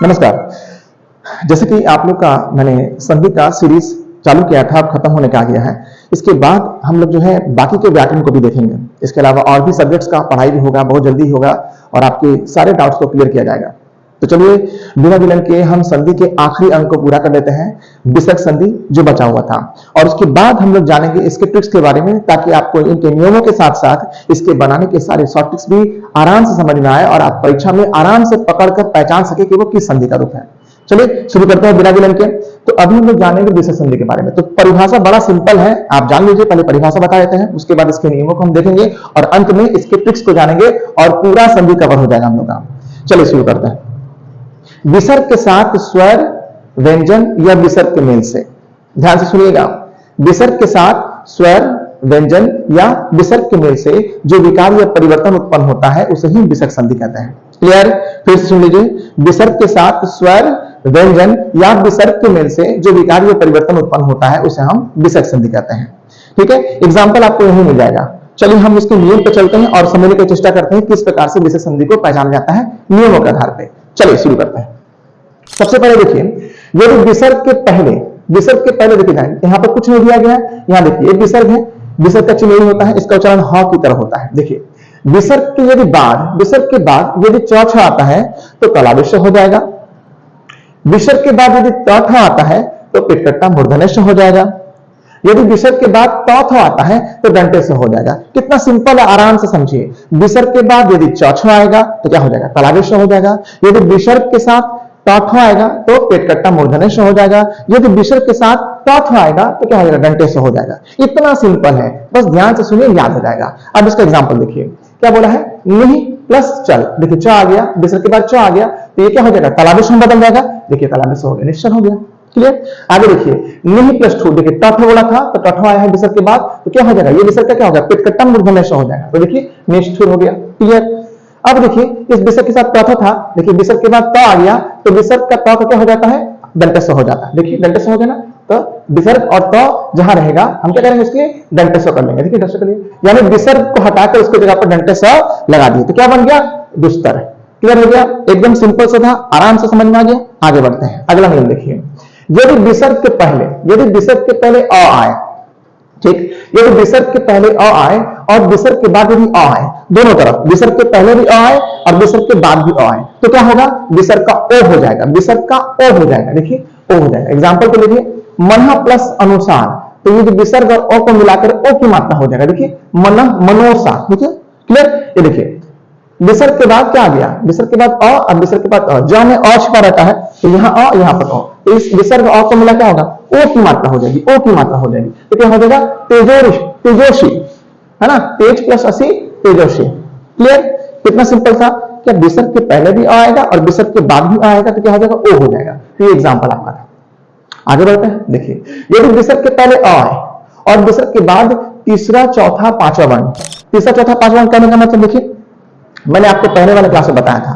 नमस्कार। जैसे कि आप लोग का मैंने संधि का सीरीज चालू किया था, अब खत्म होने का आ गया है। इसके बाद हम लोग जो है बाकी के व्याकरण को भी देखेंगे। इसके अलावा और भी सब्जेक्ट्स का पढ़ाई भी होगा, बहुत जल्दी होगा और आपके सारे डाउट्स को क्लियर किया जाएगा। तो चलिए बिना विलंब के हम संधि के आखिरी अंक को पूरा कर लेते हैं, विसर्ग संधि जो बचा हुआ था। और उसके बाद हम लोग जानेंगे इसके ट्रिक्स के बारे में, ताकि आपको इनके नियमों के साथ साथ इसके बनाने के सारे शॉर्ट ट्रिक्स भी आराम से समझ में आए और आप परीक्षा में आराम से पकड़कर पहचान सके कि वो किस संधि का रूप है। चलिए शुरू करते हैं बिना विलंब के। तो अभी हम लोग जानेंगे विसर्ग संधि के बारे में। तो परिभाषा बड़ा सिंपल है, आप जान लीजिए। पहले परिभाषा बता देते हैं, उसके बाद इसके नियमों को हम देखेंगे और अंत में इसके ट्रिक्स को जानेंगे और पूरा संधि कवर हो जाएगा हम लोग का। चलिए शुरू करते हैं। विसर्ग के साथ स्वर, व्यंजन या विसर्ग के मेल से, ध्यान से सुनिएगा। विसर्ग के साथ स्वर, व्यंजन या विसर्ग के मेल से जो विकार या परिवर्तन उत्पन्न होता है उसे ही विसर्ग संधि कहते हैं। क्लियर? फिर सुन लीजिए। विसर्ग के साथ स्वर, व्यंजन या विसर्ग के मेल से जो विकार या परिवर्तन उत्पन्न होता है उसे हम विसर्ग संधि कहते हैं। ठीक है, एग्जाम्पल आपको यही मिल जाएगा। चलिए हम इसके नियम पर चलते हैं और समझने की चेष्टा करते हैं किस प्रकार से विसर्ग संधि को पहचाना जाता है नियमों के आधार पर। चलिए शुरू करते हैं। सबसे पहले देखिए, यदि विसर्ग के पहले देखिए यहां पर कुछ नहीं दिया गया है। यहां देखिए एक विसर्ग है, विसर्ग का चिन्ह होता है, इसका उच्चारण ह की तरह होता है। देखिए विसर्ग के बाद यदि चौथा आता है तो तलादेश हो जाएगा। विसर्ग के बाद यदि चौथा आता है तो पिटकट्टा मूर्धन्यस्य हो जाएगा। यदि विसर्ग के बाद चौथा आता है तो दंते से हो जाएगा। कितना सिंपल है, आराम से समझिए। विसर्ग के बाद यदि चौथा आएगा तो क्या हो जाएगा? तलादेश हो जाएगा। यदि विसर्ग के साथ चौथा आएगा तो पेटकट्टा मूर्धन्यस्य हो जाएगा। यदि विसर्ग के साथ चौथा आएगा तो क्या हो जाएगा? दंते से हो जाएगा। इतना सिंपल है, बस ध्यान से सुनिए, याद हो जाएगा। अब इसका एग्जांपल देखिए, क्या बोला है? नहीं प्लस चल। देखिए च आ गया, विसर्ग के बाद च आ गया तो ये क्या हो जाएगा? तलादेश में बदल जाएगा। देखिए तलादेश हो गया, निश्चल हो गया। क्लियर? आगे देखिए, नहीं प्लस ठू। देखिए टठ बोला था तो टठ आया है विसर्ग के बाद तो क्या हो जाएगा? ये विसर्ग का क्या हो गया? पेटकट्टा मूर्धन्यस्य हो जाएगा। तो देखिए निष्ठुर हो गया। क्लियर? अब देखिए इस विसर्ग के साथ चौथा था, देखिए विसर्ग के बाद त आ गया तो विसर्ग का त क्या हो जाता है? दंतस्व हो जाता है। देखिए दंतस्व हो गया ना, तो विसर्ग और त जहां रहेगा हम क्या करेंगे? इसके दंतस्व कर लेंगे। देखिए दंतस्व कर लिए, यानी विसर्ग को हटाकर उसके जगह पर दंतस्व लगा दिए तो क्या बन गया? दुस्तर। क्लियर हो गया? एकदम सिंपल सा था, आराम से समझ में आ गया। आगे बढ़ते हैं, अगला नियम देखिए। यदि विसर्ग के पहले अ आए, ठीक, यदि विसर्ग के पहले अ आए और विसर्ग के बाद यदि अ आए, दोनों तरफ विसर्ग के पहले भी अ आए और विसर्ग के बाद भी अ आए तो क्या होगा? विसर्ग का ओ हो जाएगा। विसर्ग का ओ हो जाएगा। देखिए ओ हो जाएगा। एग्जांपल तो देखिए, मनः प्लस अनुसार, तो ये जो विसर्ग और ओ को मिलाकर ओ की मात्रा हो जाएगा। देखिए मनः मनोसा। ठीक है, क्लियर? ये देखिए विसर्ग के बाद क्या आ गया? विसर्ग के बाद अ और विसर्ग के बाद अ, ज में अ छिपा रहता है तो यहाँ अ यहाँ पर अ, तो इस विसर्ग अ को मिला क्या होगा? ओ की मात्रा हो जाएगी। ओ की मात्रा हो जाएगी तो क्या हो जाएगा? तेजोशी, है ना? तेज प्लस असी, तेजोशी। क्लियर? कितना सिंपल था। क्या विसर्ग के पहले भी आएगा और विसर्ग के बाद भी आएगा तो क्या हो जाएगा? ओ हो जाएगा। तो ये एग्जांपल आपका था। आगे बढ़ते हैं। देखिए यदि विसर्ग के पहले अ आए और विसर्ग के बाद तीसरा चौथा पांचवा वर्ण, तीसरा चौथा पांचवा वर्ण कहने का मतलब देखिए, मैंने आपको पहले वाले क्लास में बताया था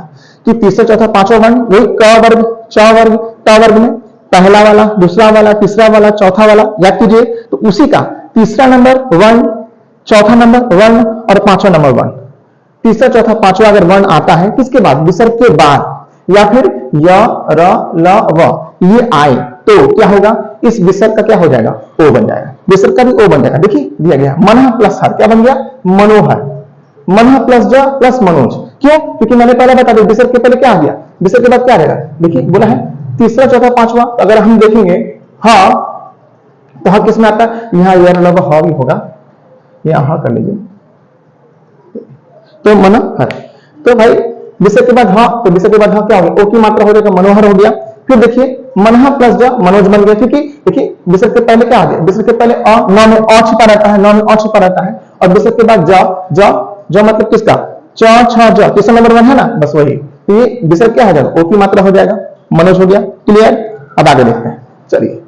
कि तीसरा चौथा पांचवा वर्ण वही क वर्ग, च वर्ग, ट वर्ग में पहला वाला, दूसरा वाला, तीसरा वाला, चौथा वाला याद कीजिए। तो उसी का तीसरा नंबर वर्ण, चौथा नंबर वर्ण और पांचवा नंबर वर्ण। तीसरा चौथा पांचवा अगर वर्ण आता है किसके बाद? विसर्ग के बाद या फिर य, र, ल, व ये आए तो क्या होगा? इस विसर्ग का क्या हो जाएगा? ओ बन जाएगा। विसर्ग का भी ओ बन जाएगा। देखिए दिया गया मनः प्लस हर, क्या बन गया? मनोहर। मनः प्लस ज प्लस मनोज। क्यों? क्योंकि मैंने पहले बता दिया विसर्ग के पहले क्या आ गया, विसर्ग के बाद क्या रहेगा। देखिए बोला है तीसरा चौथा पांचवा, अगर हम देखेंगे हाँ तो हाँ किस में आता है? यहाँ यर लव ह भी होगा, यहाँ हाँ कर लीजिए तो मनोहर। तो भाई विसर्ग के बाद हाँ, तो विसर्ग के बाद हाँ क्या हो गया? ओ की मात्रा हो जाएगा, मनोहर हो गया। फिर देखिए मनः प्लस ज मनोज बन गया, क्योंकि देखिए विसर्ग के पहले क्या आ गया? विसर्ग के पहले अ, नौ में अ छिपा रहता है, नौ में अ छिपा रहता है और विसर्ग के बाद ज मतलब किसका? च छ ज, तीसरा नंबर वन है ना, बस वही। तो ये विसर्ग क्या हो जाएगा? ओ की मात्रा हो जाएगा, मनोज हो गया। क्लियर? अब आगे देखते हैं। चलिए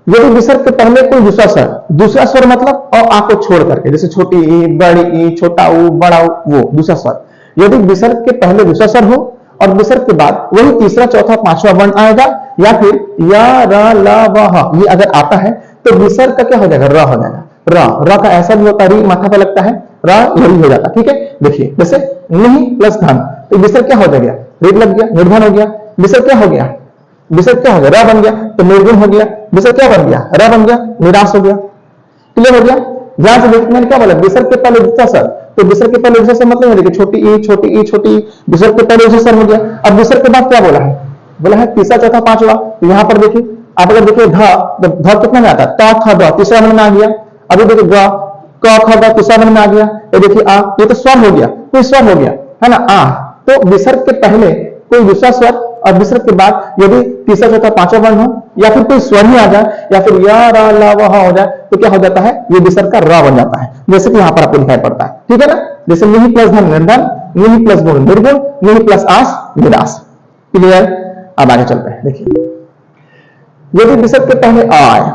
यदि विसर्ग के पहले कोई दूसरा स्वर मतलब अ आ को छोड़ करके, जैसे छोटी ई, बड़ी ई, छोटा ऊ, बड़ा ऊ, वो दूसरा स्वर। यदि विसर्ग के पहले दूसरा स्वर हो और विसर्ग के बाद वही तीसरा चौथा पांचवा वर्ण आएगा या फिर य, र, ल, व, ह ये अगर आता है तो विसर्ग का क्या हो जाएगा? र हो जाएगा। र का ऐसा भी होता है, माथा पे लगता है, र यही हो जाता। ठीक है, देखिए जैसे नहीं प्लस धन तो विसर्ग क्या हो जाएगा? ऋण लग गया, निर्धन हो गया। विसर्ग क्या हो गया, विसर्ग क्या हो गया, र बन गया, तो निर्गुण हो गया, विसर्ग क्या बन गया, र बन गया, निराश हो गया। क्लियर हो गया। ध्यान से देखिए मैंने क्या बोला, विसर्ग के पहले दूसरा स्वर, तो विसर्ग के पहले दूसरा स्वर मतलब देखिए छोटी ई छोटी ई छोटी, विसर्ग के पहले दूसरा स्वर हो गया। अब विसर्ग के बाद क्या बोला है, बोला है तीसरा चौथा पांचवा। तो यहाँ पर देखिए आप अगर देखिए ध, तो ध कितना में आता है, त थ द, तीसरा मन में आ गया। अभी देखिए ग क ख ग, तीसरा मन में आ गया। ये देखिए आ, ये तो स्वर हो गया, कोई स्वर हो गया है ना, आ। तो विसर्ग के पहले कोई दूसरा स्वर और विसर्ग के बाद यदि तीसरा चौथा पांचवा वर्ण हो या फिर कोई स्वर ही आ जाए या फिर या रा ला वह हो जाए तो क्या हो जाता है, ये विसर्ग का र बन जाता है, जैसे कि यहाँ पर आपको दिखाई पड़ता है। ठीक है ना, जैसे निहि प्लस धन निर्धन, निहि प्लस गुण निर्गुण, निहि प्लस आस निराश। क्लियर। अब आगे चलते हैं। देखिए यदि विसर्ग के पहले अ आए,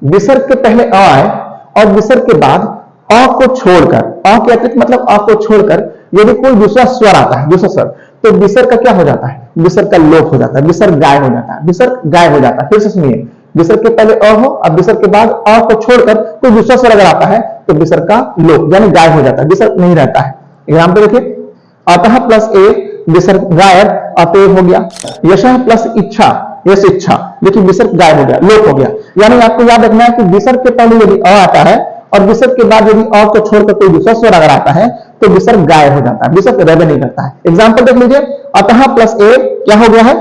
विसर्ग के पहले अ आए और विसर्ग के बाद अ को छोड़कर, अ के अतिरिक्त मतलब अ को छोड़कर यदि कोई दूसरा स्वर आता है, दूसरा स्वर, तो विसर्ग का क्या हो जाता है, विसर्ग का लोप हो जाता है, विसर्ग गायब हो जाता है, विसर्ग गायब हो जाता है। फिर से सुनिए, विसर्ग के पहले अ हो, अब विसर्ग के बाद अ को छोड़कर कोई दूसरा स्वर अगर आता है तो विसर्ग का लोप यानी गायब हो जाता है, विसर्ग नहीं रहता है। एग्जाम्पल देखिए, अतः प्लस ए विसर्ग गायब, अतएव हो गया। यशः प्लस इच्छा, यश इच्छा, देखिए विसर्ग गायब हो गया, लोप हो गया। यानी आपको याद रखना है कि विसर्ग के पहले यदि अ आता है और विसर्ग के बाद यदि अ को छोड़कर कोई दूसरा स्वर अगर आता है तो विसर्ग गायब हो जाता है, विसर्ग रद्द नहीं करता है। एग्जाम्पल देख लीजिए, अतः प्लस ए क्या हो गया है,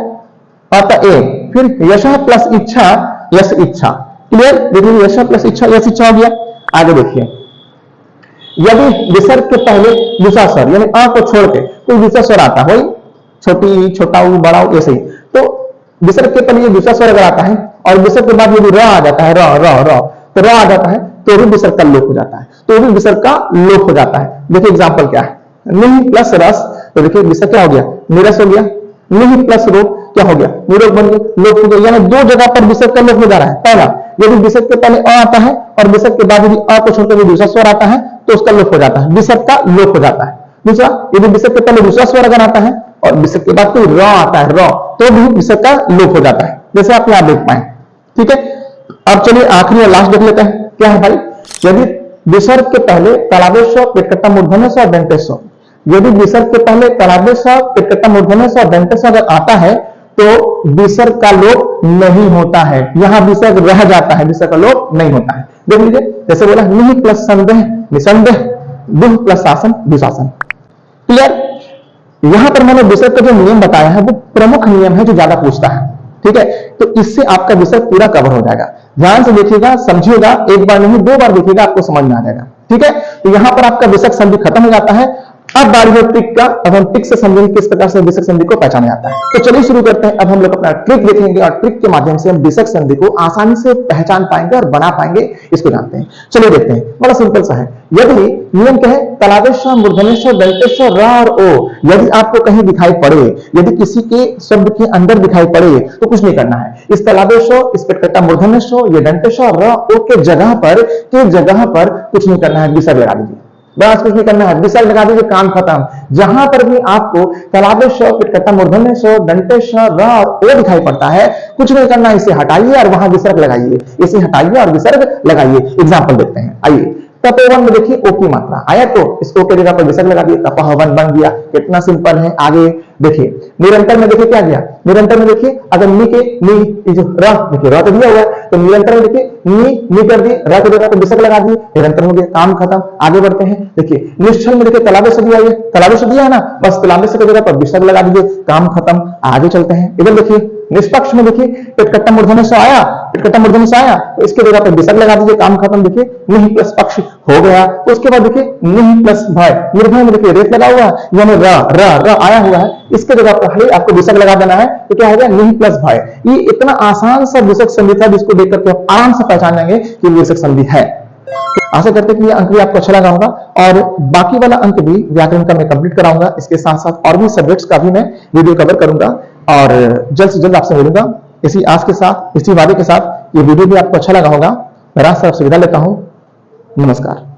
अतएव। फिर यशः प्लस इच्छा, यश इच्छा। क्लियर। देखिए यशः प्लस इच्छा, यश इच्छा हो गया। आगे देखिए, यदि विसर्ग के पहले दूसरा स्वर यानी अ को छोड़ के कोई दूसरा स्वर आता है, छोटी छोटा ऊ बड़ा ऊ ऐसे ही, तो विसर्ग के पहले ये दूसरा स्वर अगर आता है और विसर्ग के बाद यदि र आ जाता है, र र र, तो र आ जाता है तो भी विसर्ग का लोप हो जाता है, तो भी विसर्ग का लोप हो जाता है। देखिए एग्जांपल क्या है, निहि प्लस रस, तो देखिए विसर्ग क्या हो गया, निरस हो गया। निहि प्लस रोग क्या हो गया, निरोग बन गया, लोप हो गया। यानी दो जगह पर विसर्ग का लोप हो जा रहा है। पहला, यदि विसर्ग के पहले अ आता है और विसर्ग के बाद यदि अ को छोड़कर दूसरा स्वर आता है तो उसका लोप हो जाता है, विसर्ग का लोप हो जाता है। दूसरा, यदि विसर्ग के पहले दूसरा स्वर अगर आता है और विसर्ग के बाद कोई र आता है, र, तो भी विसर्ग का लोप हो जाता है, जैसे आप यहां देख पाए। ठीक है। अब चलिए आखिरी और लास्ट देख लेते हैं, क्या है भाई, यदि विसर्ग के पहले तलादेश पेटकट्टा मूर्धन्य और दंतेश, यदि विसर्ग के पहले तलादेश पेटकट्टा मूर्धन्य और दंतेश अगर आता है तो विसर्ग का लोप नहीं होता है, यहां विसर्ग रह जाता है, विसर्ग का लोप नहीं होता है। देख लीजिए, जैसे बोला निहि प्लस संदेह निसंदेह, दुह प्लस शासन दुशासन। क्लियर। यहां पर मैंने विसर्ग का जो नियम बताया है वो प्रमुख नियम है जो ज्यादा पूछता है। ठीक है, तो इससे आपका विसर्ग पूरा कवर हो जाएगा। ध्यान से देखिएगा, समझिएगा, एक बार नहीं दो बार देखिएगा, आपको समझ में आ जाएगा। ठीक है, तो यहां पर आपका विसर्ग संधि खत्म हो जाता है। अब बारी है ट्रिक का। अब हम ट्रिक से समझेंगे किस प्रकार से विसर्ग संधि को पहचाना जाता है। तो चलिए शुरू करते हैं। अब हम लोग अपना ट्रिक देखेंगे और ट्रिक के माध्यम से हम विसर्ग संधि को आसानी से पहचान पाएंगे और बना पाएंगे, इसको जानते हैं। चलिए देखते हैं, बड़ा सिंपल सा है। यदि नियम क्या है, तलादेश मूर्धन्यश दंतेश र और ओ यदि आपको कहीं दिखाई पड़े, यदि किसी के शब्द के अंदर दिखाई पड़े तो कुछ नहीं करना है। इस तलादेश, इस पेटकट्टा मूर्धन्यश, ये दंतेश र ओ के जगह पर कुछ नहीं करना है, विसर्ग लगा दीजिए, बस कुछ नहीं करना है, विसर्ग लगा दीजिए, काम खत्म। जहां पर भी आपको तलादेश पेटकट्टा मूर्धन्य दंतेश र और ओ दिखाई पड़ता है, कुछ नहीं करना, इसे हटाइए और वहां विसर्ग लगाइए, इसे हटाइए और विसर्ग लगाइए। एग्जांपल देखते हैं, आइए। तपोवन में देखिए ओ की मात्रा आया तो इस ओ के जगह पर विसर्ग लगा दिए, तपोवन बन गया। कितना सिंपल है। आगे देखिए, निरंतर में देखिए क्या गया, निरंतर में देखिए अगर नी के नी जो र देखिए र तो दिया हुआ है, तो निरंतर में देखिए नी कर दिए, र के जगह पर विसर्ग लगा दिए, निरंतर हो गया, काम खत्म। आगे बढ़ते हैं। देखिए निश्चल में देखिए तलादेश दिया है, तलादेश दिया है ना, बस तलादेश की जगह पर विसर्ग लगा दीजिए, काम खत्म। आगे चलते हैं। इधर देखिए निष्पक्ष में देखिए पेटकट्टा मूर्धन्य से आया, पेटकट्टा मूर्धन्य से आया तो इसके जगह पर विसर्ग लगा दीजिए, काम खत्म। देखिए निहि प्लस पक्ष हो गया। तो उसके बाद देखिए निहि प्लस भय, निर्भय में देखिए रेत लगा हुआ है, यानी र आया हुआ है, इसके जगह पर खाली आपको विसर्ग लगा देना है, तो क्या हो गया, निहि प्लस भय। ये इतना आसान सा विसर्ग संधि था जिसको देख करके आप आराम से पहचान लेंगे कि विसर्ग संधि है। आशा करते हैं कि ये अंक भी आपको अच्छा लगा होगा और बाकी वाला अंक भी व्याकरण का मैं कंप्लीट कराऊंगा। इसके साथ साथ और भी सब्जेक्ट्स का भी मैं वीडियो कवर करूंगा और जल्द से जल्द आपसे मिलूंगा। इसी आस के साथ, इसी वादे के साथ ये वीडियो भी आपको अच्छा लगा होगा। मैं रास्ता आपसे विदा लेता हूं। नमस्कार।